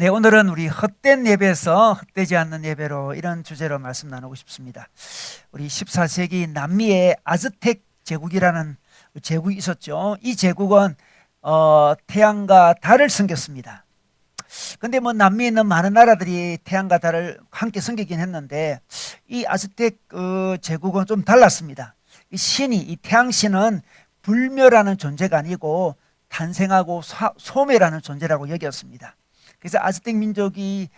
네, 오늘은 우리 헛된 예배에서 헛되지 않는 예배로 이런 주제로 말씀 나누고 싶습니다. 우리 14세기 남미의 아즈텍 제국이라는 제국이 있었죠. 이 제국은 태양과 달을 섬겼습니다. 근데 뭐 남미에 있는 많은 나라들이 태양과 달을 함께 섬기긴 했는데 이 아즈텍 제국은 좀 달랐습니다. 이 태양신은 불멸하는 존재가 아니고 탄생하고 소멸하는 존재라고 여겼습니다. 그래서 아즈텍 민족이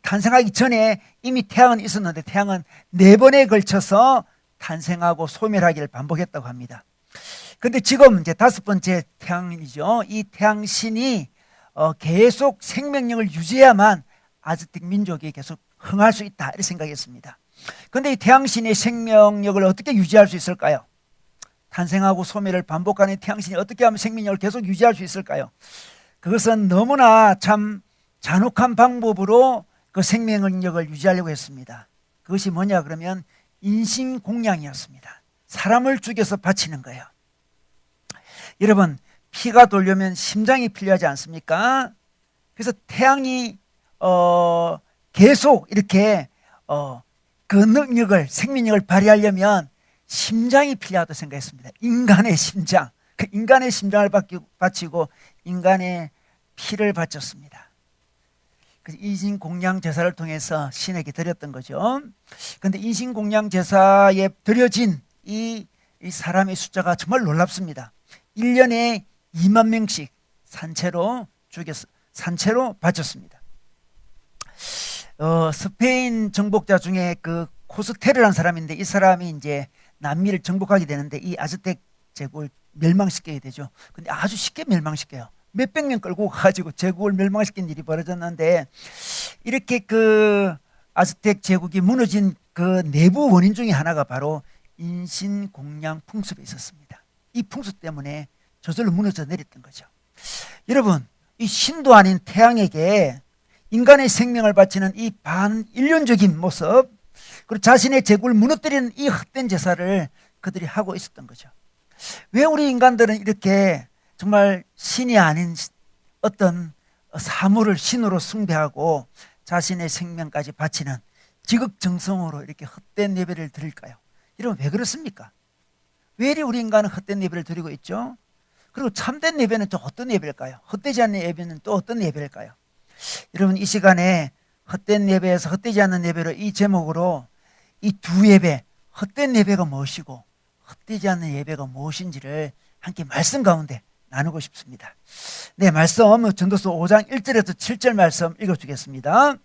탄생하기 전에 이미 태양은 있었는데 태양은 4번에 걸쳐서 탄생하고 소멸하기를 반복했다고 합니다. 그런데 지금 이제 5번째 태양이죠. 이 태양신이 계속 생명력을 유지해야만 아즈텍 민족이 계속 흥할 수 있다 이렇게 생각했습니다. 그런데 이 태양신의 생명력을 어떻게 유지할 수 있을까요? 탄생하고 소멸을 반복하는 태양신이 어떻게 하면 생명력을 계속 유지할 수 있을까요? 그것은 너무나 참 잔혹한 방법으로 그 생명력을 유지하려고 했습니다. 그것이 뭐냐 그러면 인신공양이었습니다. 사람을 죽여서 바치는 거예요. 여러분, 피가 돌려면 심장이 필요하지 않습니까? 그래서 태양이 계속 이렇게 그 능력을, 생명력을 발휘하려면 심장이 필요하다고 생각했습니다. 인간의 심장. 그 인간의 심장을 바치고 인간의 피를 바쳤습니다. 그래서 인신공양 제사를 통해서 신에게 드렸던 거죠. 그런데 인신공양 제사에 드려진 이 사람의 숫자가 정말 놀랍습니다. 1년에 2만 명씩 산채로 바쳤습니다. 스페인 정복자 중에 그 코스테르라는 사람인데 이 사람이 이제 남미를 정복하게 되는데 이 아즈텍 제국을 멸망시키게 되죠. 근데 아주 쉽게 멸망시켜요. 몇백 명 끌고 가지고 제국을 멸망시킨 일이 벌어졌는데 이렇게 그 아즈텍 제국이 무너진 그 내부 원인 중에 하나가 바로 인신공양 풍습에 있었습니다. 이 풍습 때문에 저절로 무너져 내렸던 거죠. 여러분, 이 신도 아닌 태양에게 인간의 생명을 바치는 이 반인륜적인 모습, 그리고 자신의 제국을 무너뜨리는 이 헛된 제사를 그들이 하고 있었던 거죠. 왜 우리 인간들은 이렇게 정말 신이 아닌 어떤 사물을 신으로 숭배하고 자신의 생명까지 바치는 지극정성으로 이렇게 헛된 예배를 드릴까요? 여러분, 왜 그렇습니까? 왜 우리 인간은 헛된 예배를 드리고 있죠? 그리고 참된 예배는 또 어떤 예배일까요? 헛되지 않는 예배는 또 어떤 예배일까요? 여러분, 이 시간에 헛된 예배에서 헛되지 않는 예배로 이 제목으로 이 두 예배, 헛된 예배가 무엇이고 헛되지 않는 예배가 무엇인지를 함께 말씀 가운데 나누고 싶습니다. 네, 말씀 전도서 5장 1절에서 7절 말씀 읽어주겠습니다.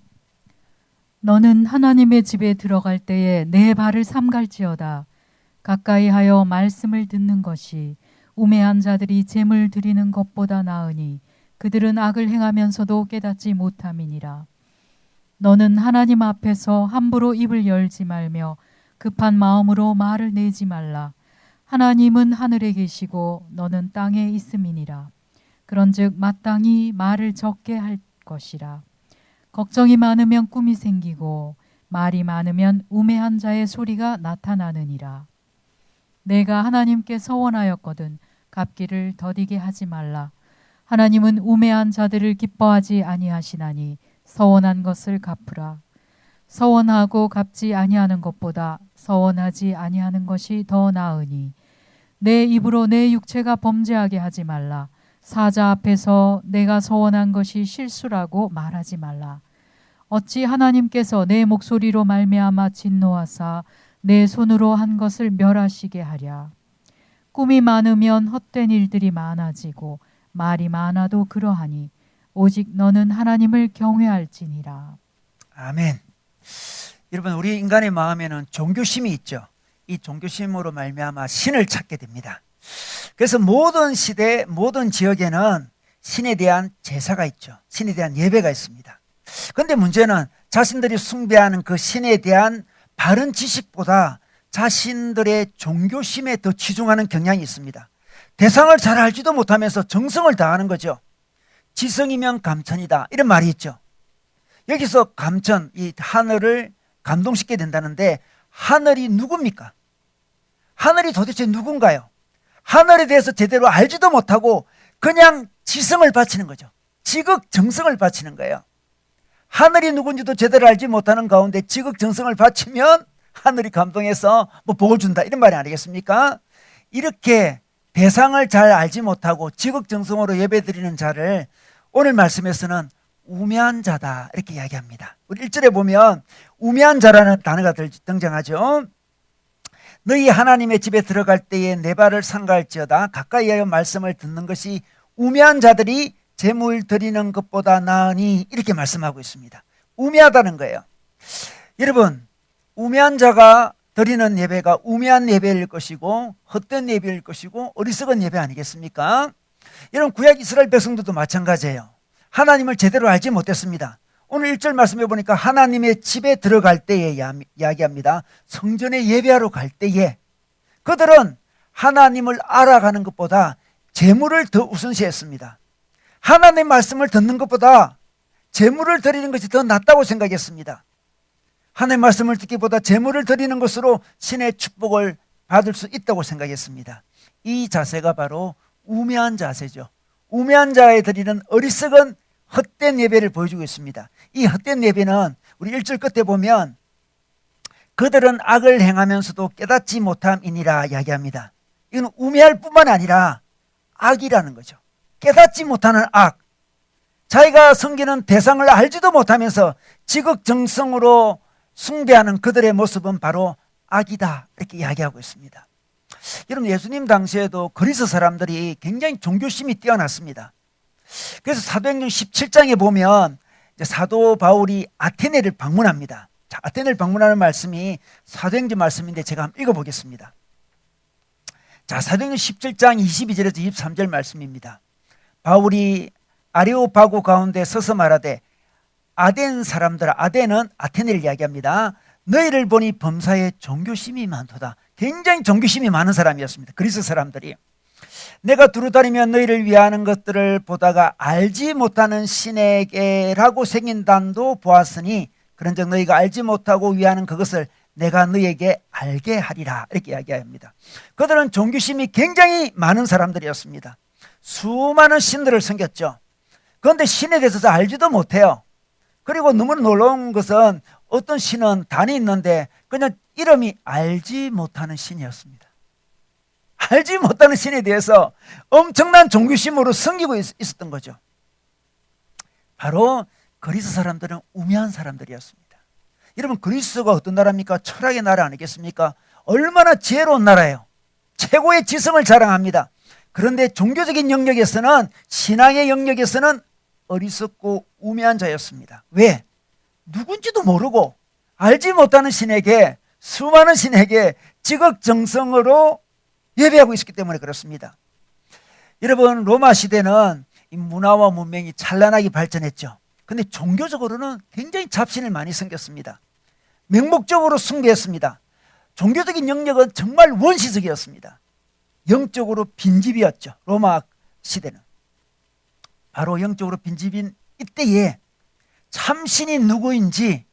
너는 하나님의 집에 들어갈 때에 내 발을 삼갈지어다. 가까이 하여 말씀을 듣는 것이 우매한 자들이 재물 드리는 것보다 나으니 그들은 악을 행하면서도 깨닫지 못함이니라. 너는 하나님 앞에서 함부로 입을 열지 말며 급한 마음으로 말을 내지 말라. 하나님은 하늘에 계시고 너는 땅에 있음이니라. 그런즉 마땅히 말을 적게 할 것이라. 걱정이 많으면 꿈이 생기고 말이 많으면 우매한 자의 소리가 나타나느니라. 내가 하나님께 서원하였거든 갚기를 더디게 하지 말라. 하나님은 우매한 자들을 기뻐하지 아니하시나니 서원한 것을 갚으라. 서원하고 갚지 아니하는 것보다 서원하지 아니하는 것이 더 나으니 내 입으로 내 육체가 범죄하게 하지 말라. 사자 앞에서 내가 서원한 것이 실수라고 말하지 말라. 어찌 하나님께서 내 목소리로 말미암아 진노하사 내 손으로 한 것을 멸하시게 하랴. 꿈이 많으면 헛된 일들이 많아지고 말이 많아도 그러하니 오직 너는 하나님을 경외할지니라. 아멘. 여러분, 우리 인간의 마음에는 종교심이 있죠. 이 종교심으로 말미암아 신을 찾게 됩니다. 그래서 모든 시대, 모든 지역에는 신에 대한 제사가 있죠. 신에 대한 예배가 있습니다. 그런데 문제는 자신들이 숭배하는 그 신에 대한 바른 지식보다 자신들의 종교심에 더 치중하는 경향이 있습니다. 대상을 잘 알지도 못하면서 정성을 다하는 거죠. 지성이면 감천이다 이런 말이 있죠. 여기서 감천, 이 하늘을 감동시키게 된다는데 하늘이 누굽니까? 하늘이 도대체 누군가요? 하늘에 대해서 제대로 알지도 못하고 그냥 지성을 바치는 거죠. 지극정성을 바치는 거예요. 하늘이 누군지도 제대로 알지 못하는 가운데 지극정성을 바치면 하늘이 감동해서 뭐 복을 준다 이런 말이 아니겠습니까? 이렇게 대상을 잘 알지 못하고 지극정성으로 예배드리는 자를 오늘 말씀에서는 우매한 자다 이렇게 이야기합니다. 우리 1절에 보면 우매한 자라는 단어가 등장하죠. 너희 하나님의 집에 들어갈 때에 내 발을 삼갈지어다. 가까이 하여 말씀을 듣는 것이 우매한 자들이 제물 드리는 것보다 나으니 이렇게 말씀하고 있습니다. 우매하다는 거예요. 여러분, 우매한 자가 드리는 예배가 우매한 예배일 것이고 헛된 예배일 것이고 어리석은 예배 아니겠습니까? 여러분, 구약 이스라엘 백성들도 마찬가지예요. 하나님을 제대로 알지 못했습니다. 오늘 1절 말씀해 보니까 하나님의 집에 들어갈 때에 이야기합니다. 성전에 예배하러 갈 때에 그들은 하나님을 알아가는 것보다 재물을 더 우선시했습니다. 하나님의 말씀을 듣는 것보다 재물을 드리는 것이 더 낫다고 생각했습니다. 하나님의 말씀을 듣기보다 재물을 드리는 것으로 신의 축복을 받을 수 있다고 생각했습니다. 이 자세가 바로 우매한 자세죠. 우매한 자에 드리는 어리석은 헛된 예배를 보여주고 있습니다. 이 헛된 예배는 우리 1절 끝에 보면 그들은 악을 행하면서도 깨닫지 못함이니라 이야기합니다. 이건 우매할 뿐만 아니라 악이라는 거죠. 깨닫지 못하는 악. 자기가 섬기는 대상을 알지도 못하면서 지극정성으로 숭배하는 그들의 모습은 바로 악이다 이렇게 이야기하고 있습니다. 여러분, 예수님 당시에도 그리스 사람들이 굉장히 종교심이 뛰어났습니다. 그래서 사도행전 17장에 보면 이제 사도 바울이 아테네를 방문합니다. 자, 아테네를 방문하는 말씀이 사도행전 말씀인데 제가 한번 읽어보겠습니다. 자, 사도행전 17장 22절에서 23절 말씀입니다. 바울이 아레오파고 가운데 서서 말하되 아덴 사람들아, 아덴은 아테네를 이야기합니다. 너희를 보니 범사에 종교심이 많도다. 굉장히 종교심이 많은 사람이었습니다. 그리스 사람들이. 내가 두루다니며 너희를 위하는 것들을 보다가 알지 못하는 신에게라고 생긴 단도 보았으니 그런즉 너희가 알지 못하고 위하는 그것을 내가 너희에게 알게 하리라 이렇게 이야기합니다. 그들은 종교심이 굉장히 많은 사람들이었습니다. 수많은 신들을 섬겼죠. 그런데 신에 대해서 잘 알지도 못해요. 그리고 너무 놀라운 것은 어떤 신은 단이 있는데 그냥 이름이 알지 못하는 신이었습니다. 알지 못하는 신에 대해서 엄청난 종교심으로 섬기고 있었던 거죠. 바로 그리스 사람들은 우매한 사람들이었습니다. 여러분, 그리스가 어떤 나라입니까? 철학의 나라 아니겠습니까? 얼마나 지혜로운 나라예요. 최고의 지성을 자랑합니다. 그런데 종교적인 영역에서는, 신앙의 영역에서는 어리석고 우매한 자였습니다. 왜? 누군지도 모르고 알지 못하는 신에게, 수많은 신에게 지극정성으로 예배하고 있었기 때문에 그렇습니다. 여러분, 로마 시대는 이 문화와 문명이 찬란하게 발전했죠. 그런데 종교적으로는 굉장히 잡신을 많이 섬겼습니다. 맹목적으로 숭배했습니다. 종교적인 영역은 정말 원시적이었습니다. 영적으로 빈집이었죠. 로마 시대는. 바로 영적으로 빈집인 이때에 참신이 누구인지,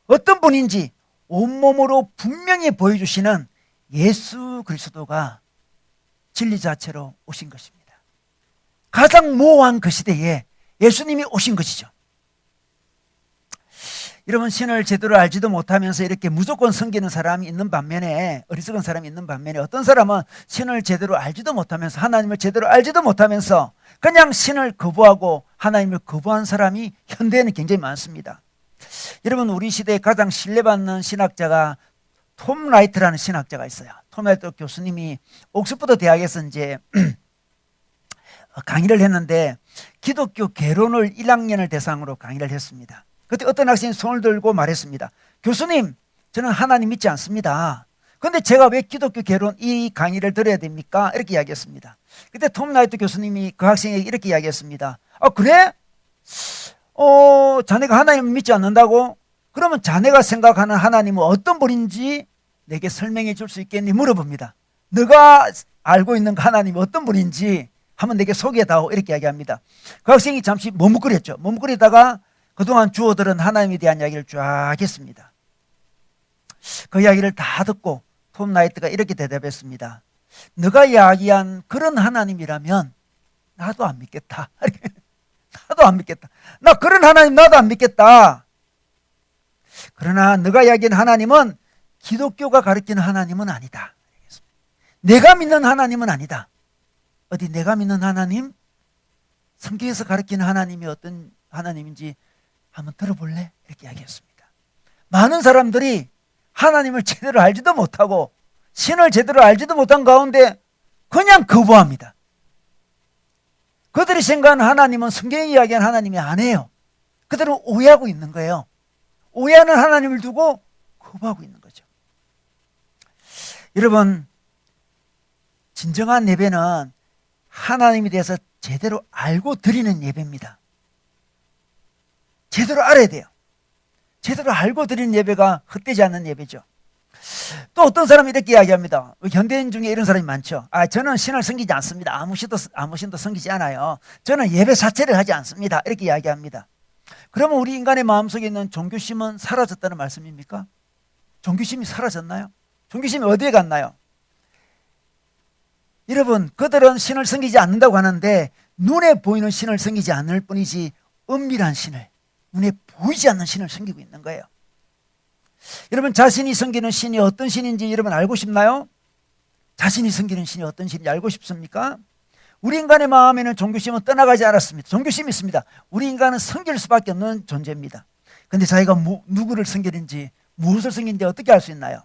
어떤 분인지 온몸으로 분명히 보여주시는 예수 그리스도가 진리 자체로 오신 것입니다. 가장 모호한 그 시대에 예수님이 오신 것이죠. 여러분, 신을 제대로 알지도 못하면서 이렇게 무조건 섬기는 사람이 있는 반면에, 어리석은 사람이 있는 반면에, 어떤 사람은 신을 제대로 알지도 못하면서, 하나님을 제대로 알지도 못하면서 그냥 신을 거부하고 하나님을 거부한 사람이 현대에는 굉장히 많습니다. 여러분, 우리 시대에 가장 신뢰받는 신학자가 톰 라이트라는 신학자가 있어요. 톰 라이트 교수님이 옥스퍼드 대학에서 이제 강의를 했는데 기독교 개론을 1학년을 대상으로 강의를 했습니다. 그때 어떤 학생이 손을 들고 말했습니다. 교수님, 저는 하나님 믿지 않습니다. 그런데 제가 왜 기독교 개론 이 강의를 들어야 됩니까? 이렇게 이야기했습니다. 그때 톰 라이트 교수님이 그 학생에게 이렇게 이야기했습니다. 그래? 자네가 하나님을 믿지 않는다고? 그러면 자네가 생각하는 하나님은 어떤 분인지 내게 설명해 줄 수 있겠니? 물어봅니다. 너가 알고 있는 그 하나님이 어떤 분인지 한번 내게 소개해다오. 이렇게 이야기합니다. 그 학생이 잠시 머뭇거렸죠. 머뭇거리다가 그동안 주어들은 하나님에 대한 이야기를 쫙 했습니다. 그 이야기를 다 듣고 톰 라이트가 이렇게 대답했습니다. 너가 이야기한 그런 하나님이라면 나도 안 믿겠다. 나도 안 믿겠다. 나 그런 하나님 나도 안 믿겠다. 그러나 너가 이야기하는 하나님은 기독교가 가르치는 하나님은 아니다. 내가 믿는 하나님은 아니다. 어디 내가 믿는 하나님? 성경에서 가르치는 하나님이 어떤 하나님인지 한번 들어볼래? 이렇게 이야기했습니다. 많은 사람들이 하나님을 제대로 알지도 못하고 신을 제대로 알지도 못한 가운데 그냥 거부합니다. 그들이 생각하는 하나님은 성경이 이야기하는 하나님이 아니에요. 그들은 오해하고 있는 거예요. 오해하는 하나님을 두고 거부하고 있는 거죠. 여러분, 진정한 예배는 하나님에 대해서 제대로 알고 드리는 예배입니다. 제대로 알아야 돼요. 제대로 알고 드리는 예배가 헛되지 않는 예배죠. 또 어떤 사람이 이렇게 이야기합니다. 현대인 중에 이런 사람이 많죠. 저는 신을 섬기지 않습니다. 아무 신도 섬기지 않아요. 저는 예배 자체를 하지 않습니다. 이렇게 이야기합니다. 그러면 우리 인간의 마음속에 있는 종교심은 사라졌다는 말씀입니까? 종교심이 사라졌나요? 종교심이 어디에 갔나요? 여러분, 그들은 신을 섬기지 않는다고 하는데 눈에 보이는 신을 섬기지 않을 뿐이지 은밀한 신을, 눈에 보이지 않는 신을 섬기고 있는 거예요. 여러분, 자신이 섬기는 신이 어떤 신인지 여러분 알고 싶나요? 자신이 섬기는 신이 어떤 신인지 알고 싶습니까? 우리 인간의 마음에는 종교심은 떠나가지 않았습니다. 종교심이 있습니다. 우리 인간은 섬길 수밖에 없는 존재입니다. 그런데 자기가 누구를 섬기는지, 무엇을 섬기는지 어떻게 알 수 있나요?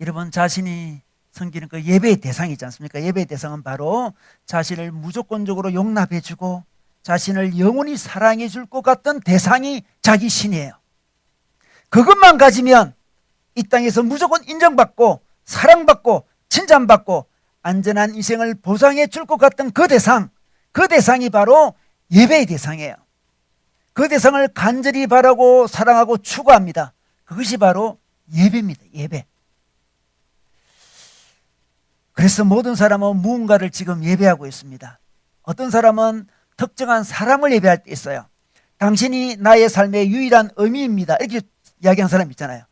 여러분, 자신이 섬기는 그 예배의 대상이 있지 않습니까? 예배의 대상은 바로 자신을 무조건적으로 용납해주고 자신을 영원히 사랑해 줄 것 같던 대상이 자기 신이에요. 그것만 가지면 이 땅에서 무조건 인정받고 사랑받고 칭찬받고 안전한 인생을 보장해 줄 것 같던 그 대상이 바로 예배의 대상이에요. 그 대상을 간절히 바라고 사랑하고 추구합니다. 그것이 바로 예배입니다. 예배. 그래서 모든 사람은 무언가를 지금 예배하고 있습니다. 어떤 사람은 특정한 사람을 예배할 때 있어요. 당신이 나의 삶의 유일한 의미입니다. 이렇게 이야기하는 사람 있잖아요.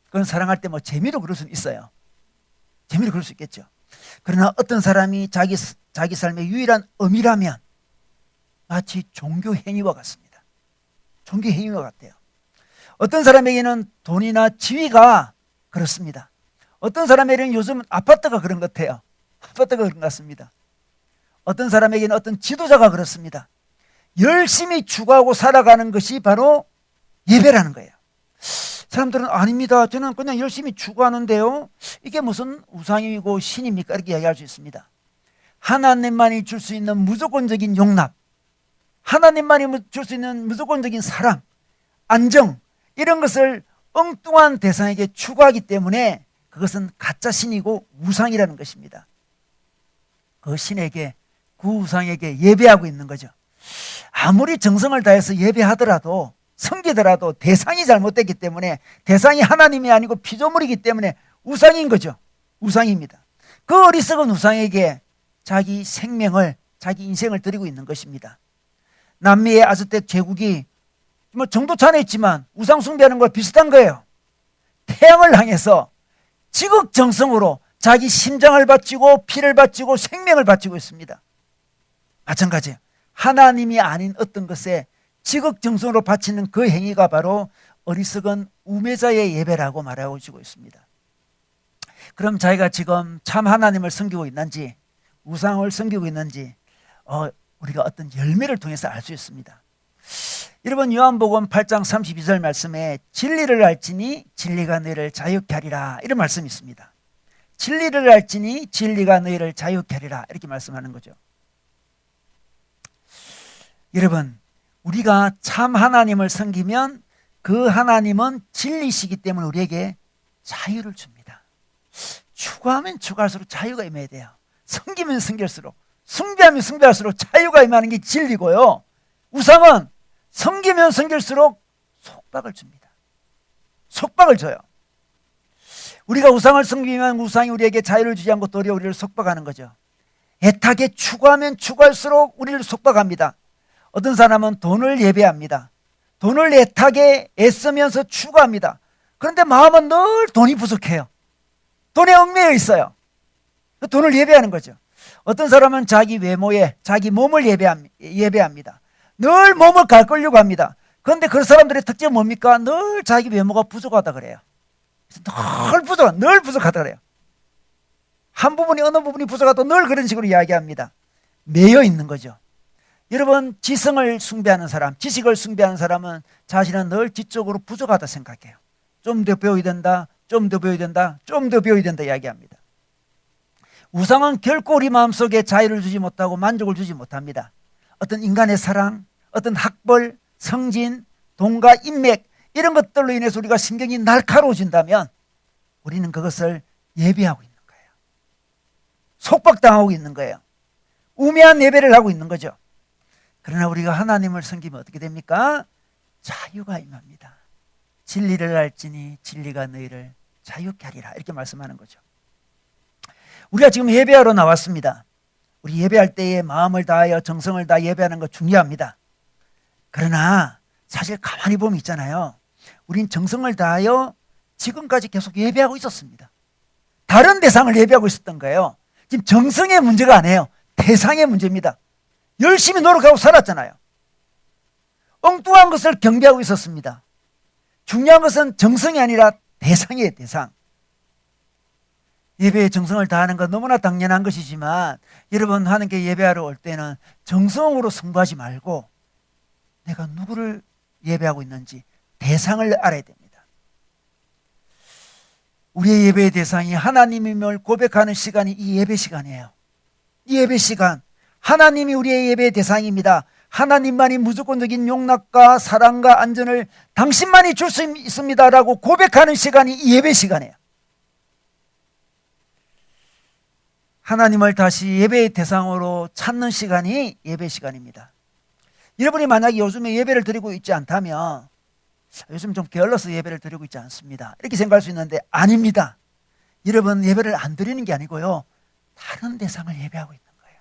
그건 사랑할 때 재미로 그럴 수는 있어요. 재미로 그럴 수 있겠죠. 그러나 어떤 사람이 자기 삶의 유일한 의미라면 마치 종교 행위와 같습니다. 종교 행위와 같아요. 어떤 사람에게는 돈이나 지위가 그렇습니다. 어떤 사람에게는 요즘 아파트가 그런 것 같아요. 아파트가 그런 것 같습니다. 어떤 사람에게는 어떤 지도자가 그렇습니다. 열심히 추구하고 살아가는 것이 바로 예배라는 거예요. 사람들은 아닙니다. 저는 그냥 열심히 추구하는데요. 이게 무슨 우상이고 신입니까? 이렇게 이야기할 수 있습니다. 하나님만이 줄 수 있는 무조건적인 용납, 하나님만이 줄 수 있는 무조건적인 사랑, 안정, 이런 것을 엉뚱한 대상에게 추구하기 때문에 그것은 가짜 신이고 우상이라는 것입니다. 그 신에게, 그 우상에게 예배하고 있는 거죠. 아무리 정성을 다해서 예배하더라도, 섬기더라도 대상이 잘못됐기 때문에, 대상이 하나님이 아니고 피조물이기 때문에 우상인 거죠. 우상입니다. 그 어리석은 우상에게 자기 생명을, 자기 인생을 드리고 있는 것입니다. 남미의 아즈텍 제국이 정도 차이는 있지만 우상 숭배하는 거 비슷한 거예요. 태양을 향해서 지극정성으로 자기 심장을 바치고 피를 바치고 생명을 바치고 있습니다. 마찬가지예요. 하나님이 아닌 어떤 것에 지극정성으로 바치는 그 행위가 바로 어리석은 우매자의 예배라고 말하고 주고 있습니다. 그럼 자기가 지금 참 하나님을 섬기고 있는지 우상을 섬기고 있는지 우리가 어떤 열매를 통해서 알 수 있습니다. 여러분, 요한복음 8장 32절 말씀에 진리를 알지니 진리가 너희를 자유케 하리라, 이런 말씀이 있습니다. 진리를 알지니 진리가 너희를 자유케 하리라, 이렇게 말씀하는 거죠. 여러분, 우리가 참 하나님을 섬기면 그 하나님은 진리시기 때문에 우리에게 자유를 줍니다. 추구하면 추구할수록 자유가 임해야 돼요. 섬기면 섬길수록, 숭배하면 숭배할수록 자유가 임하는 게 진리고요. 우상은 섬기면 섬길수록 속박을 줍니다. 속박을 줘요. 우리가 우상을 섬기면 우상이 우리에게 자유를 주지 않고 도리어 우리를 속박하는 거죠. 애타게 추구하면 추구할수록 우리를 속박합니다. 어떤 사람은 돈을 예배합니다. 돈을 애타게 애쓰면서 추구합니다. 그런데 마음은 늘 돈이 부족해요. 돈에 얽매여 있어요. 돈을 예배하는 거죠. 어떤 사람은 자기 외모에 자기 몸을 예배합니다. 늘 몸을 가꾸려고 합니다. 그런데 그 사람들의 특징은 뭡니까? 늘 자기 외모가 부족하다 그래요. 늘 부족하다 그래요. 한 부분이 어느 부분이 부족하다 늘 그런 식으로 이야기합니다. 매여 있는 거죠. 여러분, 지성을 숭배하는 사람, 지식을 숭배하는 사람은 자신은 늘 지적으로 부족하다 생각해요. 좀 더 배워야 된다, 좀 더 배워야 된다, 좀 더 배워야 된다 이야기합니다. 우상은 결코 우리 마음속에 자유를 주지 못하고 만족을 주지 못합니다. 어떤 인간의 사랑, 어떤 학벌, 성진, 돈과 인맥 이런 것들로 인해서 우리가 신경이 날카로워진다면 우리는 그것을 예배하고 있는 거예요. 속박당하고 있는 거예요. 우매한 예배를 하고 있는 거죠. 그러나 우리가 하나님을 섬기면 어떻게 됩니까? 자유가 임합니다. 진리를 알지니 진리가 너희를 자유케 하리라 이렇게 말씀하는 거죠. 우리가 지금 예배하러 나왔습니다. 우리 예배할 때에 마음을 다하여 정성을 다해 예배하는 거 중요합니다. 그러나 사실 가만히 보면 있잖아요. 우린 정성을 다하여 지금까지 계속 예배하고 있었습니다. 다른 대상을 예배하고 있었던 거예요. 지금 정성의 문제가 아니에요. 대상의 문제입니다. 열심히 노력하고 살았잖아요. 엉뚱한 것을 경배하고 있었습니다. 중요한 것은 정성이 아니라 대상이에요. 대상. 예배에 정성을 다하는 건 너무나 당연한 것이지만 여러분 하나님께 예배하러 올 때는 정성으로 승부하지 말고 내가 누구를 예배하고 있는지 대상을 알아야 됩니다. 우리의 예배의 대상이 하나님임을 고백하는 시간이 이 예배 시간이에요. 이 예배 시간, 하나님이 우리의 예배의 대상입니다. 하나님만이 무조건적인 용납과 사랑과 안전을 당신만이 줄 수 있습니다라고 고백하는 시간이 이 예배 시간이에요. 하나님을 다시 예배의 대상으로 찾는 시간이 예배 시간입니다. 여러분이 만약에 요즘에 예배를 드리고 있지 않다면 요즘 좀 게을러서 예배를 드리고 있지 않습니다 이렇게 생각할 수 있는데 아닙니다. 여러분 예배를 안 드리는 게 아니고요, 다른 대상을 예배하고 있는 거예요.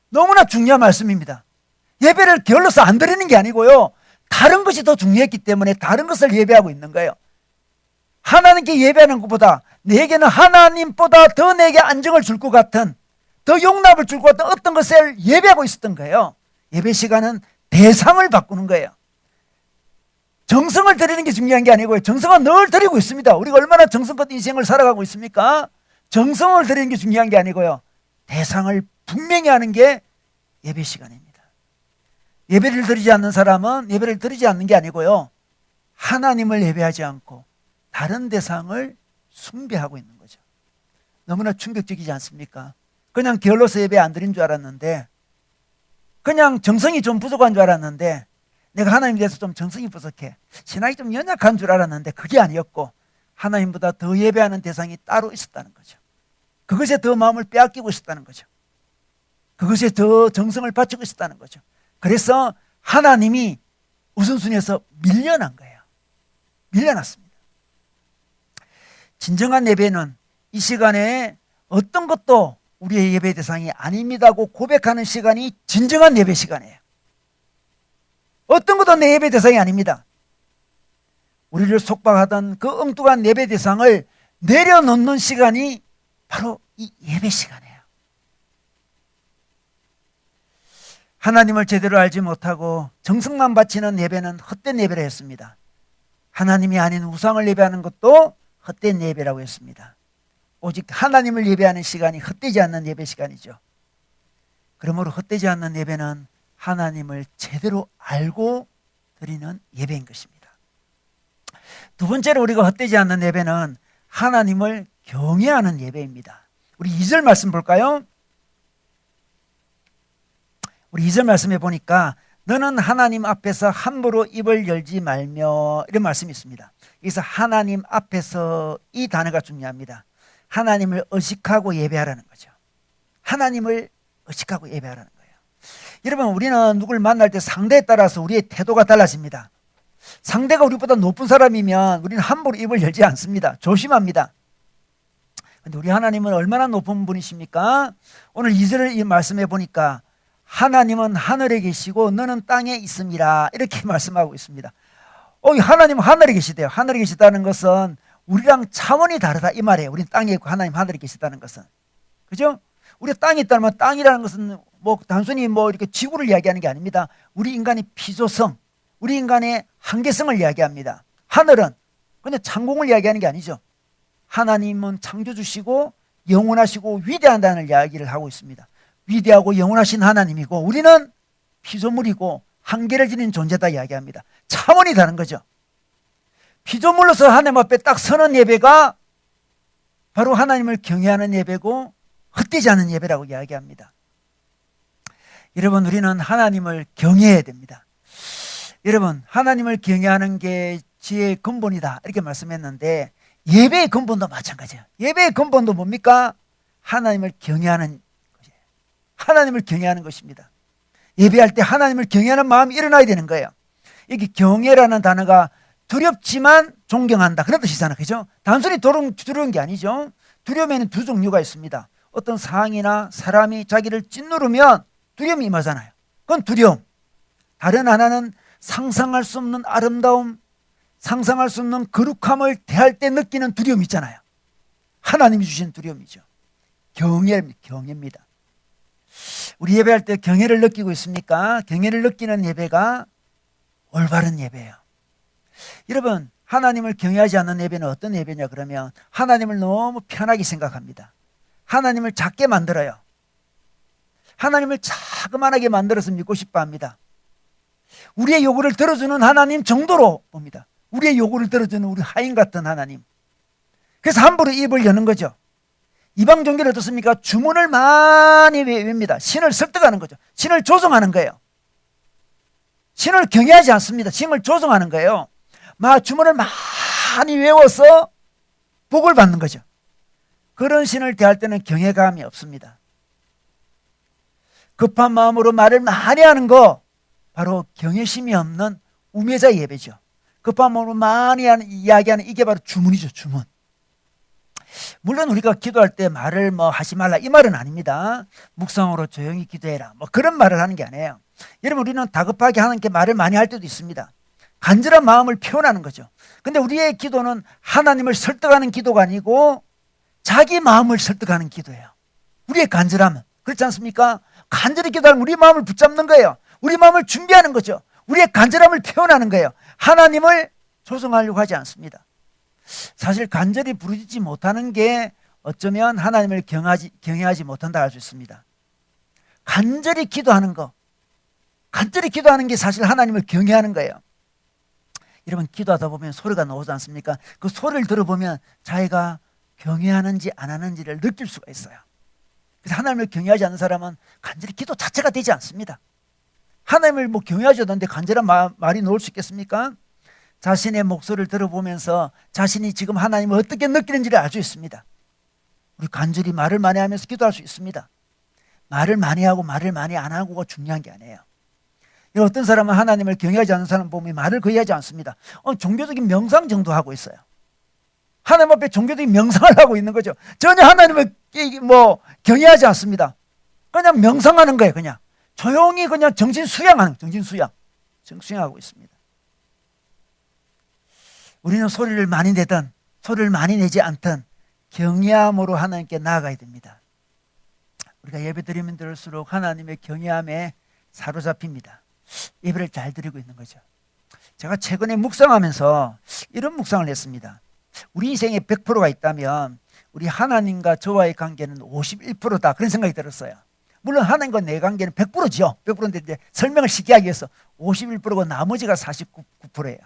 너무나 중요한 말씀입니다. 예배를 게을러서 안 드리는 게 아니고요, 다른 것이 더 중요했기 때문에 다른 것을 예배하고 있는 거예요. 하나님께 예배하는 것보다 내게는 하나님보다 더 내게 안정을 줄 것 같은, 더 용납을 줄 것 같은 어떤 것을 예배하고 있었던 거예요. 예배 시간은 대상을 바꾸는 거예요. 정성을 드리는 게 중요한 게 아니고요, 정성은 늘 드리고 있습니다. 우리가 얼마나 정성껏 인생을 살아가고 있습니까? 정성을 드리는 게 중요한 게 아니고요, 대상을 분명히 하는 게 예배 시간입니다. 예배를 드리지 않는 사람은 예배를 드리지 않는 게 아니고요, 하나님을 예배하지 않고 다른 대상을 숭배하고 있는 거죠. 너무나 충격적이지 않습니까? 그냥 게을러서 예배 안 드린 줄 알았는데, 그냥 정성이 좀 부족한 줄 알았는데, 내가 하나님에 대해서 좀 정성이 부족해, 신앙이 좀 연약한 줄 알았는데 그게 아니었고 하나님보다 더 예배하는 대상이 따로 있었다는 거죠. 그것에 더 마음을 빼앗기고 있었다는 거죠. 그것에 더 정성을 바치고 있었다는 거죠. 그래서 하나님이 우선순위에서 밀려난 거예요. 밀려났습니다. 진정한 예배는 이 시간에 어떤 것도 우리의 예배 대상이 아닙니다고 고백하는 시간이 진정한 예배 시간이에요. 어떤 것도 내 예배 대상이 아닙니다. 우리를 속박하던 그 엉뚱한 예배 대상을 내려놓는 시간이 바로 이 예배 시간이에요. 하나님을 제대로 알지 못하고 정성만 바치는 예배는 헛된 예배를 했습니다. 하나님이 아닌 우상을 예배하는 것도 헛된 예배라고 했습니다. 오직 하나님을 예배하는 시간이 헛되지 않는 예배 시간이죠. 그러므로 헛되지 않는 예배는 하나님을 제대로 알고 드리는 예배인 것입니다. 두 번째로 우리가 헛되지 않는 예배는 하나님을 경외하는 예배입니다. 우리 2절 말씀 볼까요? 우리 2절 말씀에 보니까 너는 하나님 앞에서 함부로 입을 열지 말며 이런 말씀이 있습니다. 여기서 하나님 앞에서 이 단어가 중요합니다. 하나님을 의식하고 예배하라는 거죠. 하나님을 의식하고 예배하라는 거예요. 여러분, 우리는 누굴 만날 때 상대에 따라서 우리의 태도가 달라집니다. 상대가 우리보다 높은 사람이면 우리는 함부로 입을 열지 않습니다. 조심합니다. 그런데 우리 하나님은 얼마나 높은 분이십니까? 오늘 2절을 이 말씀해 보니까 하나님은 하늘에 계시고 너는 땅에 있음이라 이렇게 말씀하고 있습니다. 하나님은 하늘에 계시대요. 하늘에 계시다는 것은 우리랑 차원이 다르다 이 말이에요. 우리는 땅에 있고 하나님 하늘에 계시다는 것은. 그죠? 우리 땅이 있다면 땅이라는 것은 뭐 단순히 뭐 이렇게 지구를 이야기하는 게 아닙니다. 우리 인간의 피조성, 우리 인간의 한계성을 이야기합니다. 하늘은 그냥 창공을 이야기하는 게 아니죠. 하나님은 창조주시고 영원하시고 위대하다는 이야기를 하고 있습니다. 위대하고 영원하신 하나님이고 우리는 피조물이고 한계를 지닌 존재다 이야기합니다. 차원이 다른 거죠. 피조물로서 하나님 앞에 딱 서는 예배가 바로 하나님을 경외하는 예배고 헛되지 않은 예배라고 이야기합니다. 여러분, 우리는 하나님을 경외해야 됩니다. 여러분, 하나님을 경외하는 게 지혜의 근본이다 이렇게 말씀했는데 예배의 근본도 마찬가지예요. 예배의 근본도 뭡니까? 하나님을 경외하는 것이에요. 하나님을 경외하는 것입니다. 예배할 때 하나님을 경외하는 마음이 일어나야 되는 거예요. 여기 경외라는 단어가 두렵지만 존경한다 그런 뜻이잖아요. 그죠? 단순히 두려운 게 아니죠. 두려움에는 두 종류가 있습니다. 어떤 상황이나 사람이 자기를 짓누르면 두려움이 임하잖아요. 그건 두려움. 다른 하나는 상상할 수 없는 아름다움, 상상할 수 없는 거룩함을 대할 때 느끼는 두려움이 있잖아요. 하나님이 주신 두려움이죠. 경외입니다. 우리 예배할 때 경외를 느끼고 있습니까? 경외를 느끼는 예배가 올바른 예배예요. 여러분, 하나님을 경외하지 않는 예배는 어떤 예배냐 그러면 하나님을 너무 편하게 생각합니다. 하나님을 작게 만들어요. 하나님을 자그만하게 만들어서 믿고 싶어 합니다. 우리의 요구를 들어주는 하나님 정도로 봅니다. 우리의 요구를 들어주는 우리 하인 같은 하나님. 그래서 함부로 입을 여는 거죠. 이방 종교는 어떻습니까? 주문을 많이 외웁니다. 신을 설득하는 거죠. 신을 조종하는 거예요. 신을 경외하지 않습니다. 신을 조종하는 거예요. 막 주문을 많이 외워서 복을 받는 거죠. 그런 신을 대할 때는 경외감이 없습니다. 급한 마음으로 말을 많이 하는 거 바로 경외심이 없는 우매자 예배죠. 급한 마음으로 많이 이야기하는 이게 바로 주문이죠. 주문. 물론 우리가 기도할 때 말을 뭐 하지 말라 이 말은 아닙니다. 묵상으로 조용히 기도해라 뭐 그런 말을 하는 게 아니에요. 여러분, 우리는 다급하게 하나님께 말을 많이 할 때도 있습니다. 간절한 마음을 표현하는 거죠. 근데 우리의 기도는 하나님을 설득하는 기도가 아니고 자기 마음을 설득하는 기도예요. 우리의 간절함은 그렇지 않습니까? 간절히 기도하면 우리 마음을 붙잡는 거예요. 우리 마음을 준비하는 거죠. 우리의 간절함을 표현하는 거예요. 하나님을 조성하려고 하지 않습니다. 사실 간절히 부르짖지 못하는 게 어쩌면 하나님을 경외하지 못한다 할 수 있습니다. 간절히 기도하는 거, 간절히 기도하는 게 사실 하나님을 경외하는 거예요. 여러분, 기도하다 보면 소리가 나오지 않습니까? 그 소리를 들어보면 자기가 경외하는지 안 하는지를 느낄 수가 있어요. 그래서 하나님을 경외하지 않는 사람은 간절히 기도 자체가 되지 않습니다. 하나님을 뭐 경외하지 않는데 간절한 말이 나올 수 있겠습니까? 자신의 목소리를 들어보면서 자신이 지금 하나님을 어떻게 느끼는지를 알 수 있습니다. 우리 간절히 말을 많이 하면서 기도할 수 있습니다. 말을 많이 하고 말을 많이 안 하고가 중요한 게 아니에요. 어떤 사람은 하나님을 경외하지 않는 사람 보면 말을 거의 하지 않습니다. 종교적인 명상 정도 하고 있어요. 하나님 앞에 종교적인 명상을 하고 있는 거죠. 전혀 하나님을 뭐 경외하지 않습니다. 그냥 명상하는 거예요. 그냥 조용히 그냥 정신 수양하고 있습니다. 우리는 소리를 많이 내든 소리를 많이 내지 않든 경외함으로 하나님께 나아가야 됩니다. 우리가 예배 드리면 들을수록 하나님의 경외함에 사로잡힙니다. 예배를 잘 드리고 있는 거죠. 제가 최근에 묵상하면서 이런 묵상을 했습니다. 우리 인생에 100%가 있다면 우리 하나님과 저와의 관계는 51%다 그런 생각이 들었어요. 물론 하나님과 내 관계는 100%죠. 100%인데 이제 설명을 쉽게 하기 위해서 51%고 나머지가 49%예요.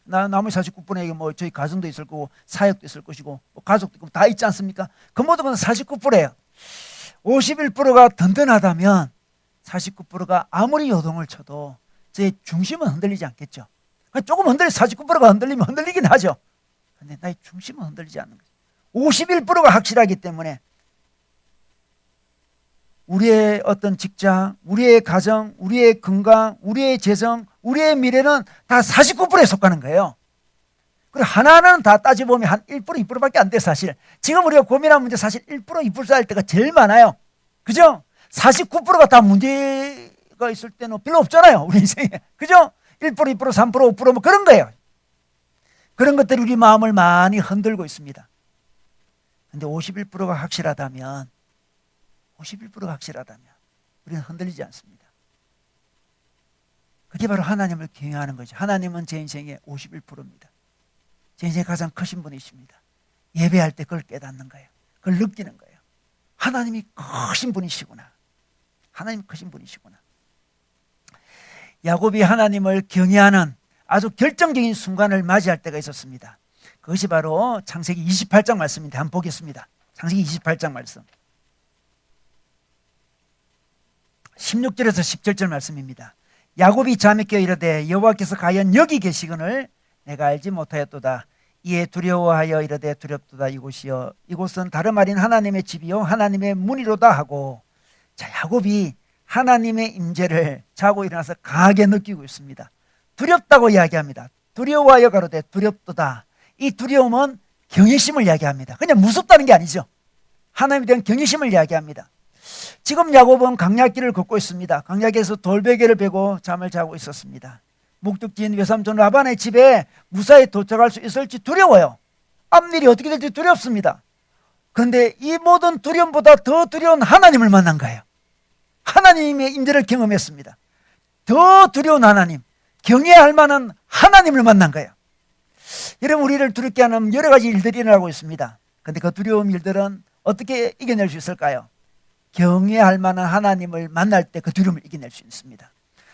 나머지 49%에게 뭐 저희 가정도 있을 거고 사역도 있을 것이고 뭐 가족도 있고 다 있지 않습니까? 그 모든 건 49%예요. 51%가 든든하다면 49%가 아무리 요동을 쳐도 제 중심은 흔들리지 않겠죠. 조금 49%가 흔들리면 흔들리긴 하죠. 근데 나의 중심은 흔들리지 않는 거죠. 51%가 확실하기 때문에 우리의 어떤 직장, 우리의 가정, 우리의 건강, 우리의 재정, 우리의 미래는 다 49%에 속하는 거예요. 그리고 하나하나는 다 따져보면 한 1%, 2%밖에 안 돼 사실. 지금 우리가 고민한 문제 사실 1%, 2%일 때가 제일 많아요. 그죠? 49%가 다 문제가 있을 때는 별로 없잖아요. 우리 인생에. 그죠? 1%, 2%, 3%, 5% 뭐 그런 거예요. 그런 것들이 우리 마음을 많이 흔들고 있습니다. 근데 51%가 확실하다면 51%가 확실하다면 우리는 흔들리지 않습니다. 그게 바로 하나님을 경외하는 거죠. 하나님은 제 인생의 51%입니다. 제 인생의 가장 크신 분이십니다. 예배할 때 그걸 깨닫는 거예요. 그걸 느끼는 거예요. 하나님이 크신 분이시구나. 하나님 크신 분이시구나. 야곱이 하나님을 경외하는 아주 결정적인 순간을 맞이할 때가 있었습니다. 그것이 바로 창세기 28장 말씀인데 한번 보겠습니다. 창세기 28장 말씀 16절에서 17절 말씀입니다. 야곱이 잠에 깨어 이르되 여호와께서 과연 여기 계시거늘 내가 알지 못하였도다. 이에 두려워하여 이르되 두렵도다. 이곳이여 이곳은 다름 아닌 하나님의 집이요 하나님의 문이로다 하고, 자, 야곱이 하나님의 임재를 자고 일어나서 강하게 느끼고 있습니다. 두렵다고 이야기합니다. 두려워하여 가로되 두렵도다. 이 두려움은 경외심을 이야기합니다. 그냥 무섭다는 게 아니죠. 하나님에 대한 경외심을 이야기합니다. 지금 야곱은 광야길을 걷고 있습니다. 광야길에서 돌베개를 베고 잠을 자고 있었습니다. 목적지인 외삼촌 라반의 집에 무사히 도착할 수 있을지 두려워요. 앞일이 어떻게 될지 두렵습니다. 그런데 이 모든 두려움보다 더 두려운 하나님을 만난 거예요. 하나님의 임재를 경험했습니다. 더 두려운 하나님, 경외할 만한 하나님을 만난 거예요. 여러분, 우리를 두렵게 하는 여러 가지 일들이 일어나고 있습니다. 그런데 그 두려운 일들은 어떻게 이겨낼 수 있을까요? 경외할 만한 하나님을 만날 때 그 두려움을 이겨낼 수 있습니다.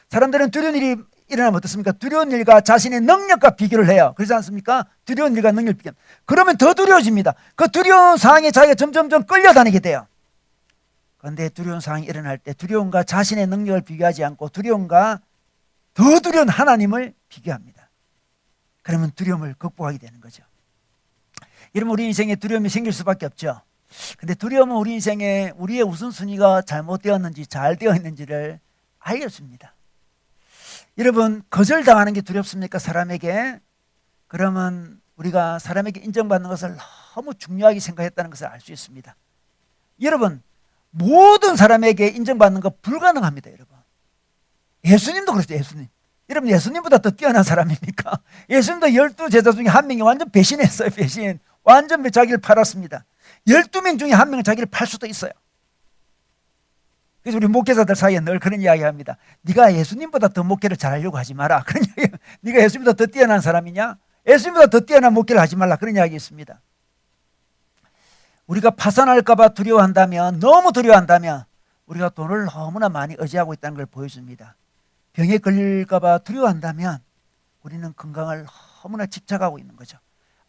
사람들은 두려운 일이 일어나면 어떻습니까? 두려운 일과 자신의 능력과 비교를 해요. 그렇지 않습니까? 두려운 일과 능력을 비교. 그러면 더 두려워집니다. 그 두려운 상황에 자기가 점점점 끌려다니게 돼요. 그런데 두려운 상황이 일어날 때 두려움과 자신의 능력을 비교하지 않고 두려움과 더 두려운 하나님을 비교합니다. 그러면 두려움을 극복하게 되는 거죠. 여러분, 우리 인생에 두려움이 생길 수밖에 없죠. 근데 두려움은 우리 인생에 우리의 우선순위가 잘못되었는지 잘 되어 있는지를 알려줍니다. 여러분, 거절당하는 게 두렵습니까? 사람에게? 그러면 우리가 사람에게 인정받는 것을 너무 중요하게 생각했다는 것을 알 수 있습니다. 여러분, 모든 사람에게 인정받는 거 불가능합니다. 여러분, 예수님도 그렇죠. 예수님, 여러분, 예수님보다 더 뛰어난 사람입니까? 예수님도 12제자 중에 한 명이 완전 배신했어요. 배신. 완전 자기를 팔았습니다. 12명 중에 한 명은 자기를 팔 수도 있어요. 그래서 우리 목회자들 사이에 늘 그런 이야기 합니다. 네가 예수님보다 더 목회를 잘하려고 하지 마라. 그런 이야기. 네가 예수님보다 더 뛰어난 사람이냐? 예수님보다 더 뛰어난 목회를 하지 말라. 그런 이야기 있습니다. 우리가 파산할까 봐 두려워한다면, 너무 두려워한다면 우리가 돈을 너무나 많이 의지하고 있다는 걸 보여줍니다. 병에 걸릴까 봐 두려워한다면 우리는 건강을 너무나 집착하고 있는 거죠.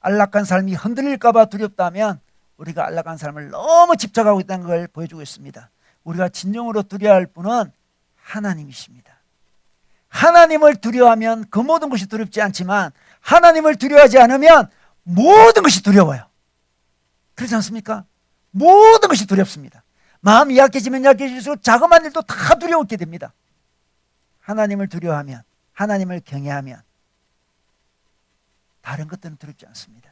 안락한 삶이 흔들릴까 봐 두렵다면 우리가 안락한 삶을 너무 집착하고 있다는 걸 보여주고 있습니다. 우리가 진정으로 두려워할 분은 하나님이십니다. 하나님을 두려워하면 그 모든 것이 두렵지 않지만 하나님을 두려워하지 않으면 모든 것이 두려워요. 그렇지 않습니까? 모든 것이 두렵습니다. 마음이 약해지면 약해질수록 자그마한 일도 다 두려웠게 됩니다. 하나님을 두려워하면, 하나님을 경외하면 다른 것들은 두렵지 않습니다.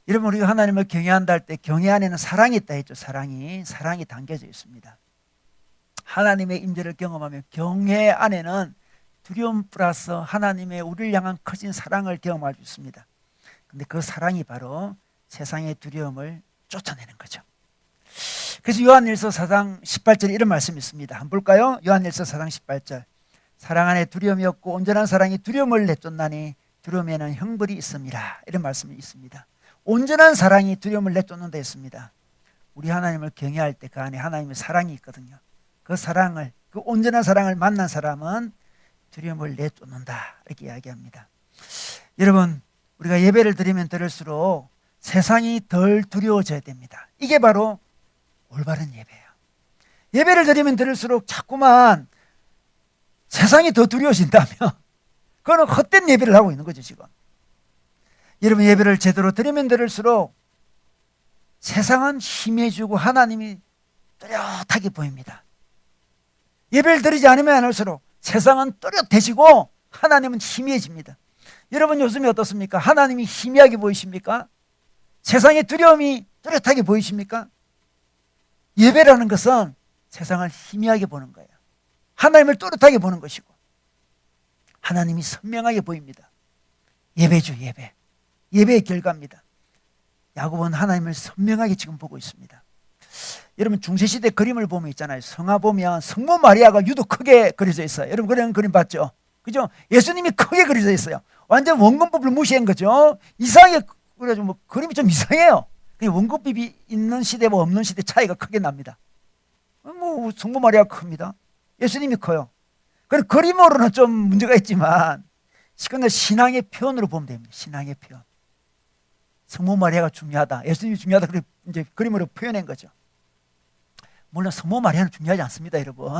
여러분, 우리가 하나님을 경외한다 할 때 경외 안에는 사랑이 있다 했죠. 사랑이 담겨져 있습니다. 하나님의 임재를 경험하면 경외 안에는 두려움 플러스 하나님의 우리를 향한 커진 사랑을 경험할 수 있습니다. 그런데 그 사랑이 바로 세상의 두려움을 쫓아내는 거죠. 그래서 요한일서 4장 18절에 이런 말씀이 있습니다. 한번 볼까요? 요한일서 4장 18절. 사랑 안에 두려움이 없고 온전한 사랑이 두려움을 내쫓나니 두려움에는 형벌이 있습니다. 이런 말씀이 있습니다. 온전한 사랑이 두려움을 내쫓는다 했습니다. 우리 하나님을 경외할 때 그 안에 하나님의 사랑이 있거든요. 그 사랑을, 그 온전한 사랑을 만난 사람은 두려움을 내쫓는다, 이렇게 이야기합니다. 여러분, 우리가 예배를 드리면 드릴수록 세상이 덜 두려워져야 됩니다. 이게 바로 올바른 예배예요. 예배를 드리면 드릴수록 자꾸만 세상이 더 두려워진다면 그거는 헛된 예배를 하고 있는 거죠. 지금 여러분, 예배를 제대로 드리면 드릴수록 세상은 희미해지고 하나님이 뚜렷하게 보입니다. 예배를 드리지 않으면 할수록 세상은 뚜렷해지고 하나님은 희미해집니다. 여러분, 요즘에 어떻습니까? 하나님이 희미하게 보이십니까? 세상의 두려움이 뚜렷하게 보이십니까? 예배라는 것은 세상을 희미하게 보는 거예요. 하나님을 뚜렷하게 보는 것이고 하나님이 선명하게 보입니다. 예배죠, 예배. 예배의 결과입니다. 야곱은 하나님을 선명하게 지금 보고 있습니다. 여러분 중세시대 그림을 보면 있잖아요. 성화 보면 성모 마리아가 유독 크게 그려져 있어요. 여러분 그런 그림 봤죠? 그죠? 예수님이 크게 그려져 있어요. 완전 원근법을 무시한 거죠. 이상하게 그래가지고 뭐 그림이 좀 이상해요. 원근법이 있는 시대와 없는 시대 차이가 크게 납니다. 뭐 성모 마리아가 큽니다. 예수님이 커요. 그럼 그림으로는 좀 문제가 있지만 그러나 신앙의 표현으로 보면 됩니다. 신앙의 표현. 성모 마리아가 중요하다. 예수님이 중요하다. 그래 이제 그림으로 표현한 거죠. 물론 성모 마리아는 중요하지 않습니다, 여러분.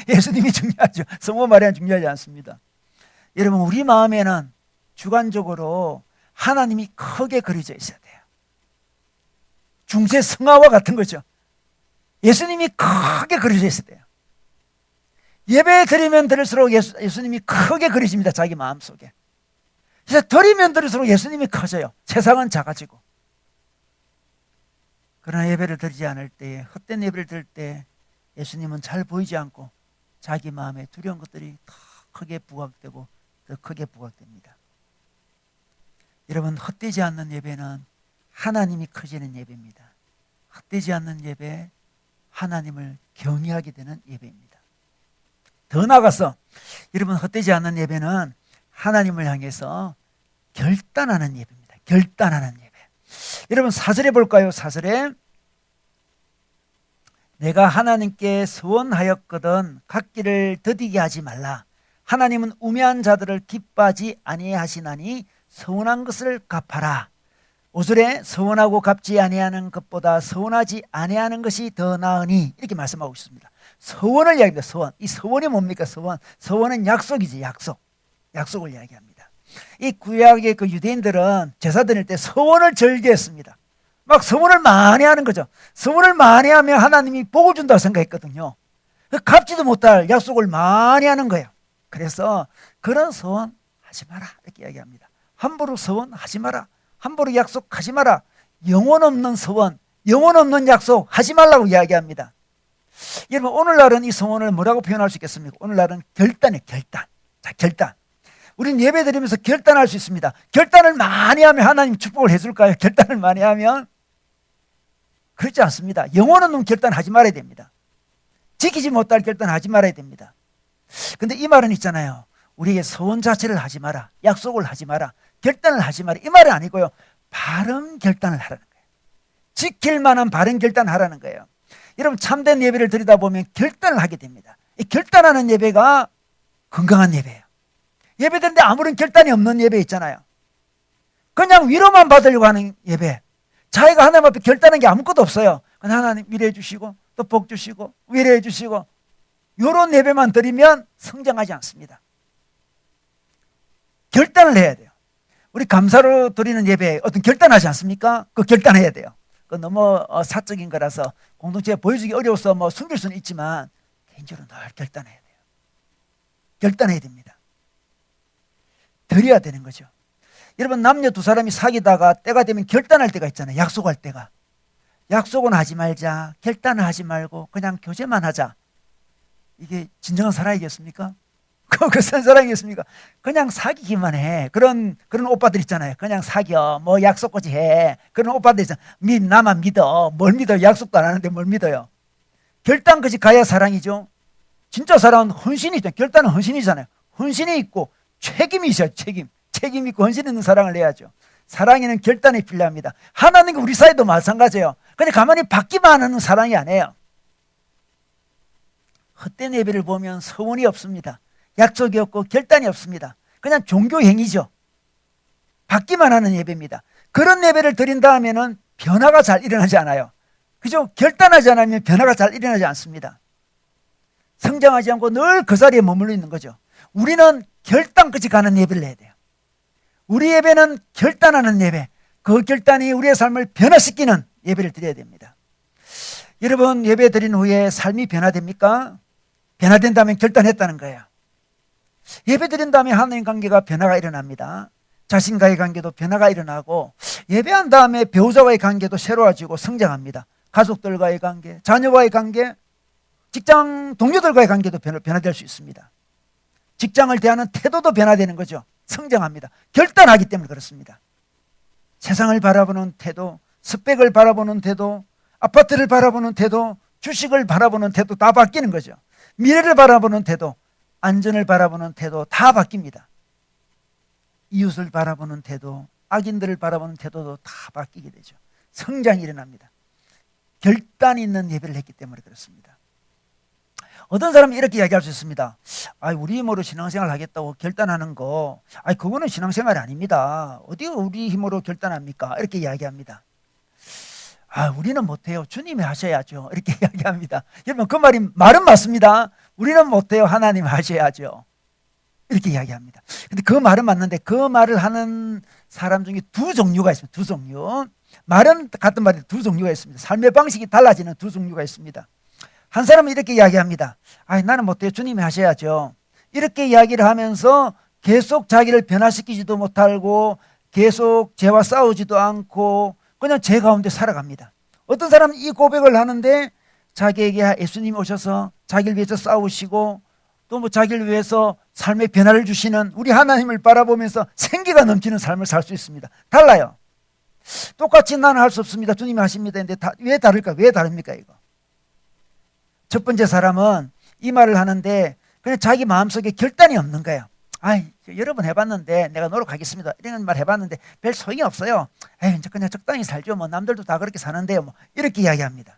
예수님이 중요하죠. 성모 마리아는 중요하지 않습니다. 여러분 우리 마음에는 주관적으로 하나님이 크게 그려져 있어야 돼요. 중세 성화와 같은 거죠. 예수님이 크게 그려져 있어야 돼요. 예배 드리면 드릴수록 예수님이 크게 그려집니다. 자기 마음속에. 그래서 드리면 드릴수록 예수님이 커져요. 세상은 작아지고. 그러나 예배를 드리지 않을 때, 헛된 예배를 드릴 때 예수님은 잘 보이지 않고 자기 마음에 두려운 것들이 더 크게 부각되고 더 크게 부각됩니다. 여러분 헛되지 않는 예배는 하나님이 커지는 예배입니다. 헛되지 않는 예배, 하나님을 경외하게 되는 예배입니다. 더 나아가서 여러분 헛되지 않는 예배는 하나님을 향해서 결단하는 예배입니다. 결단하는 예배. 여러분 4절에 볼까요? 4절에 내가 하나님께 서원하였거든 갚기를 더디게 하지 말라. 하나님은 우매한 자들을 기뻐하지 아니하시나니 서원한 것을 갚아라. 5절에 서원하고 갚지 아니하는 것보다 서원하지 아니하는 것이 더 나으니 이렇게 말씀하고 있습니다. 서원을 이야기합니다. 서원. 이 서원이 뭡니까? 서원. 서원은 약속이지. 약속. 약속을 이야기합니다. 이 구약의 그 유대인들은 제사 드릴 때 서원을 절개했습니다. 막 서원을 많이 하는 거죠. 서원을 많이 하면 하나님이 복을 준다고 생각했거든요. 갚지도 못할 약속을 많이 하는 거예요. 그래서 그런 서원 하지 마라 이렇게 이야기합니다. 함부로 서원하지 마라. 함부로 약속하지 마라. 영혼 없는 서원, 영혼 없는 약속 하지 말라고 이야기합니다. 여러분 오늘날은 이 서원을 뭐라고 표현할 수 있겠습니까? 오늘날은 결단이에요. 결단. 자, 결단. 우리는 예배 드리면서 결단할 수 있습니다. 결단을 많이 하면 하나님 축복을 해줄까요? 결단을 많이 하면? 그렇지 않습니다. 영혼 없는 결단하지 말아야 됩니다. 지키지 못할 결단하지 말아야 됩니다. 근데 이 말은 있잖아요. 우리에게 서원 자체를 하지 마라. 약속을 하지 마라. 결단을 하지 마라. 이 말은 아니고요. 바른 결단을 하라는 거예요. 지킬 만한 바른 결단을 하라는 거예요. 여러분 참된 예배를 드리다 보면 결단을 하게 됩니다. 이 결단하는 예배가 건강한 예배예요. 예배 드리는데 아무런 결단이 없는 예배 있잖아요. 그냥 위로만 받으려고 하는 예배. 자기가 하나님 앞에 결단한 게 아무것도 없어요. 그냥 하나님 위로해 주시고 또 복 주시고 위로해 주시고 이런 예배만 드리면 성장하지 않습니다. 결단을 해야 돼요. 우리 감사로 드리는 예배에 어떤 결단하지 않습니까? 그 결단해야 돼요. 그 너무 사적인 거라서 공동체에 보여주기 어려워서 뭐 숨길 수는 있지만 개인적으로 늘 결단해야 돼요. 결단해야 됩니다. 드려야 되는 거죠. 여러분 남녀 두 사람이 사귀다가 때가 되면 결단할 때가 있잖아요. 약속할 때가. 약속은 하지 말자. 결단을 하지 말고 그냥 교제만 하자. 이게 진정한 사랑이겠습니까? 그 사랑이겠습니까? 그냥 사귀기만 해. 그런 오빠들 있잖아요. 그냥 사겨. 뭐 약속까지 해. 그런 오빠들 있잖아요. 나만 믿어. 뭘 믿어요? 약속도 안 하는데 뭘 믿어요? 결단까지 가야 사랑이죠. 진짜 사랑은 헌신이 있잖아요. 결단은 헌신이잖아요. 헌신이 있고 책임이 있어요. 책임 있고 헌신 있는 사랑을 해야죠. 사랑에는 결단이 필요합니다. 하나님과 우리 사이도 마찬가지예요. 그냥 가만히 받기만 하는 사랑이 아니에요. 헛된 예배를 보면 서원이 없습니다. 약속이 없고 결단이 없습니다. 그냥 종교 행위죠. 받기만 하는 예배입니다. 그런 예배를 드린 다음에는 변화가 잘 일어나지 않아요. 그죠? 결단하지 않으면 변화가 잘 일어나지 않습니다. 성장하지 않고 늘 그 자리에 머물러 있는 거죠. 우리는 결단까지 가는 예배를 해야 돼요. 우리 예배는 결단하는 예배, 그 결단이 우리의 삶을 변화시키는 예배를 드려야 됩니다. 여러분 예배 드린 후에 삶이 변화됩니까? 변화된다면 결단했다는 거예요. 예배 드린 다음에 하나님 관계가 변화가 일어납니다. 자신과의 관계도 변화가 일어나고 예배한 다음에 배우자와의 관계도 새로워지고 성장합니다. 가족들과의 관계, 자녀와의 관계, 직장 동료들과의 관계도 변화될 수 있습니다. 직장을 대하는 태도도 변화되는 거죠. 성장합니다. 결단하기 때문에 그렇습니다. 세상을 바라보는 태도, 스펙을 바라보는 태도, 아파트를 바라보는 태도, 주식을 바라보는 태도 다 바뀌는 거죠. 미래를 바라보는 태도, 안전을 바라보는 태도 다 바뀝니다. 이웃을 바라보는 태도, 악인들을 바라보는 태도도 다 바뀌게 되죠. 성장이 일어납니다. 결단이 있는 예배를 했기 때문에 그렇습니다. 어떤 사람은 이렇게 이야기할 수 있습니다. 우리 힘으로 신앙생활 하겠다고 결단하는 거, 그거는 신앙생활이 아닙니다. 어디 우리 힘으로 결단합니까? 이렇게 이야기합니다. 우리는 못해요. 주님이 하셔야죠. 이렇게 이야기합니다. 여러분, 그 말은 맞습니다. 우리는 못해요. 하나님 하셔야죠. 이렇게 이야기합니다. 근데 그 말은 맞는데 그 말을 하는 사람 중에 두 종류가 있습니다. 두 종류. 말은 같은 말인데 두 종류가 있습니다. 삶의 방식이 달라지는 두 종류가 있습니다. 한 사람은 이렇게 이야기합니다. 나는 못해요. 주님이 하셔야죠. 이렇게 이야기를 하면서 계속 자기를 변화시키지도 못하고 계속 죄와 싸우지도 않고 그냥 죄 가운데 살아갑니다. 어떤 사람은 이 고백을 하는데 자기에게 예수님이 오셔서 자기를 위해서 싸우시고 또 뭐 자기를 위해서 삶의 변화를 주시는 우리 하나님을 바라보면서 생기가 넘치는 삶을 살 수 있습니다. 달라요. 똑같이 나는 할 수 없습니다. 주님이 하십니다. 근데 왜 다를까? 왜 다릅니까 이거? 첫 번째 사람은 이 말을 하는데 그냥 자기 마음속에 결단이 없는 거예요. 여러 번 해봤는데 내가 노력하겠습니다. 이런 말 해봤는데 별 소용이 없어요. 이제 그냥 적당히 살죠. 뭐 남들도 다 그렇게 사는데요. 뭐 이렇게 이야기합니다.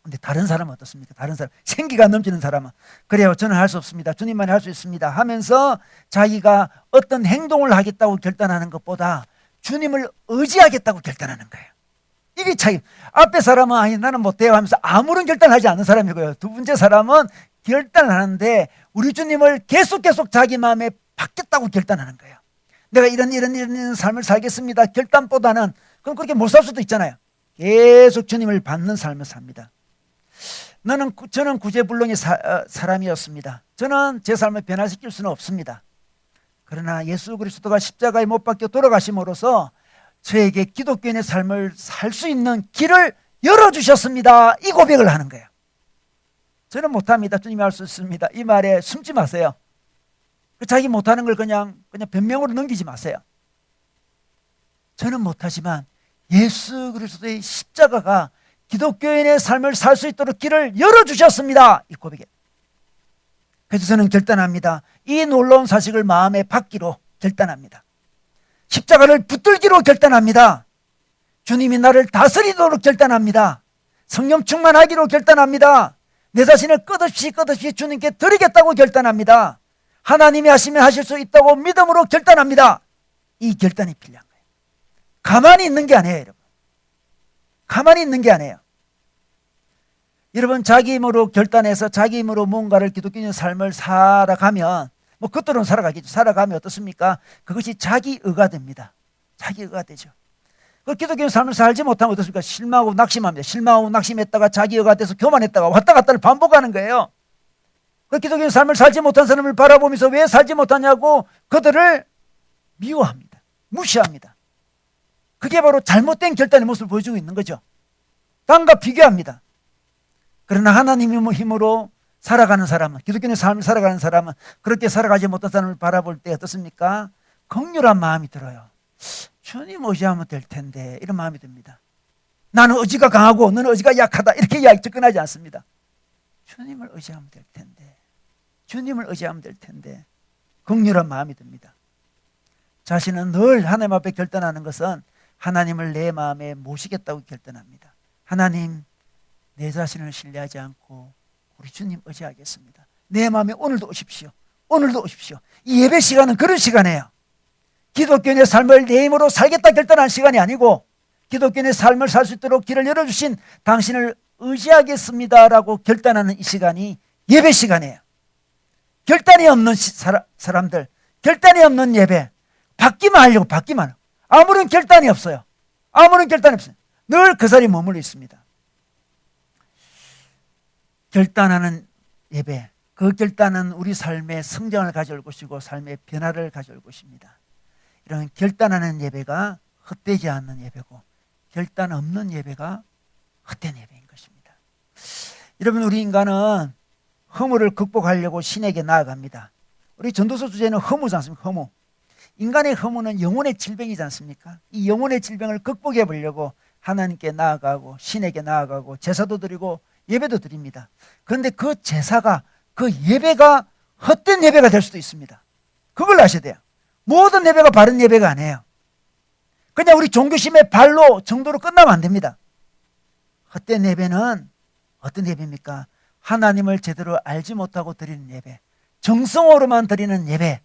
근데 다른 사람은 어떻습니까? 다른 사람, 생기가 넘치는 사람은 그래요. 저는 할 수 없습니다. 주님만 할 수 있습니다. 하면서 자기가 어떤 행동을 하겠다고 결단하는 것보다 주님을 의지하겠다고 결단하는 거예요. 이게 차이. 앞에 사람은 나는 못해요 하면서 아무런 결단하지 않는 사람이고요. 두 번째 사람은 결단하는데 우리 주님을 계속 자기 마음에 받겠다고 결단하는 거예요. 내가 이런 삶을 살겠습니다. 결단보다는 그럼 그렇게 못 살 수도 있잖아요. 계속 주님을 받는 삶을 삽니다. 저는 구제불능의 사람이었습니다. 저는 제 삶을 변화시킬 수는 없습니다. 그러나 예수 그리스도가 십자가에 못 박혀 돌아가심으로써 저에게 기독교인의 삶을 살 수 있는 길을 열어주셨습니다. 이 고백을 하는 거예요. 저는 못합니다. 주님이 할 수 있습니다. 이 말에 숨지 마세요. 자기 못하는 걸 그냥 변명으로 넘기지 마세요. 저는 못하지만 예수 그리스도의 십자가가 기독교인의 삶을 살 수 있도록 길을 열어주셨습니다. 이 고백에. 그래서 저는 결단합니다. 이 놀라운 사실을 마음에 받기로 결단합니다. 십자가를 붙들기로 결단합니다. 주님이 나를 다스리도록 결단합니다. 성령 충만하기로 결단합니다. 내 자신을 끝없이 주님께 드리겠다고 결단합니다. 하나님이 하시면 하실 수 있다고 믿음으로 결단합니다. 이 결단이 필요한 거예요. 가만히 있는 게 아니에요, 여러분. 가만히 있는 게 아니에요. 여러분, 자기 힘으로 결단해서 자기 힘으로 뭔가를 기독교인의 삶을 살아가면 뭐 겉으로는 살아가겠죠. 살아가면 어떻습니까? 그것이 자기 의가 됩니다. 자기 의가 되죠. 그 기독교인 삶을 살지 못하면 어떻습니까? 실망하고 낙심합니다. 실망하고 낙심했다가 자기 의가 돼서 교만했다가 왔다 갔다를 반복하는 거예요. 그 기독교인 삶을 살지 못한 사람을 바라보면서 왜 살지 못하냐고 그들을 미워합니다. 무시합니다. 그게 바로 잘못된 결단의 모습을 보여주고 있는 거죠. 남과 비교합니다. 그러나 하나님의 힘으로 살아가는 사람은, 기독교인의 삶을 살아가는 사람은 그렇게 살아가지 못한 사람을 바라볼 때 어떻습니까? 긍휼한 마음이 들어요. 주님 의지하면 될 텐데, 이런 마음이 듭니다. 나는 의지가 강하고 너는 의지가 약하다, 이렇게 이야기 접근하지 않습니다. 주님을 의지하면 될 텐데, 주님을 의지하면 될 텐데, 긍휼한 마음이 듭니다. 자신은 늘 하나님 앞에 결단하는 것은 하나님을 내 마음에 모시겠다고 결단합니다. 하나님, 내 자신을 신뢰하지 않고 우리 주님 의지하겠습니다. 내 마음에 오늘도 오십시오. 오늘도 오십시오. 이 예배 시간은 그런 시간이에요. 기독교인의 삶을 내 힘으로 살겠다 결단한 시간이 아니고 기독교인의 삶을 살 수 있도록 길을 열어주신 당신을 의지하겠습니다라고 결단하는 이 시간이 예배 시간이에요. 결단이 없는 사람들, 결단이 없는 예배, 받기만 하려고 받기만. 아무런 결단이 없어요. 아무런 결단이 없어요. 늘 그 자리에 머물러 있습니다. 결단하는 예배, 그 결단은 우리 삶의 성장을 가져올 것이고 삶의 변화를 가져올 것입니다. 이런 결단하는 예배가 헛되지 않는 예배고 결단 없는 예배가 헛된 예배인 것입니다. 여러분, 우리 인간은 허물을 극복하려고 신에게 나아갑니다. 우리 전도서 주제는 허무지 않습니까? 허무. 인간의 허무는 영혼의 질병이지 않습니까? 이 영혼의 질병을 극복해 보려고 하나님께 나아가고 신에게 나아가고 제사도 드리고 예배도 드립니다. 그런데 그 제사가, 그 예배가 헛된 예배가 될 수도 있습니다. 그걸 아셔야 돼요. 모든 예배가 바른 예배가 아니에요. 그냥 우리 종교심의 발로 정도로 끝나면 안 됩니다. 헛된 예배는 어떤 예배입니까? 하나님을 제대로 알지 못하고 드리는 예배, 정성으로만 드리는 예배,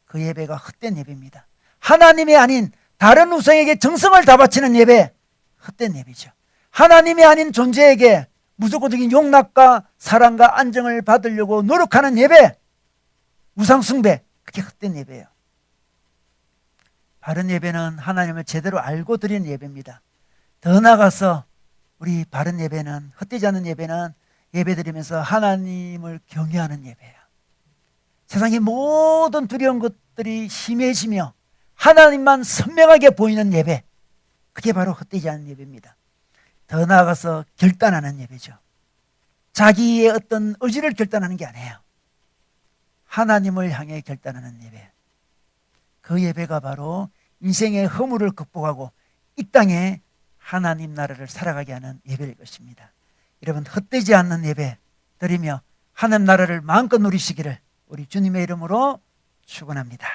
그 예배가 헛된 예배입니다. 하나님이 아닌 다른 우상에게 정성을 다 바치는 예배, 헛된 예배죠. 하나님이 아닌 존재에게 무조건적인 용납과 사랑과 안정을 받으려고 노력하는 예배, 우상숭배, 그게 헛된 예배예요. 바른 예배는 하나님을 제대로 알고 드리는 예배입니다. 더 나아가서 우리 바른 예배는, 헛되지 않는 예배는 예배드리면서 하나님을 경외하는 예배예요. 세상의 모든 두려운 것들이 심해지며 하나님만 선명하게 보이는 예배, 그게 바로 헛되지 않은 예배입니다. 더 나아가서 결단하는 예배죠. 자기의 어떤 의지를 결단하는 게 아니에요. 하나님을 향해 결단하는 예배, 그 예배가 바로 인생의 허물을 극복하고 이 땅에 하나님 나라를 살아가게 하는 예배일 것입니다. 여러분, 헛되지 않는 예배 드리며 하나님 나라를 마음껏 누리시기를 우리 주님의 이름으로 축원합니다.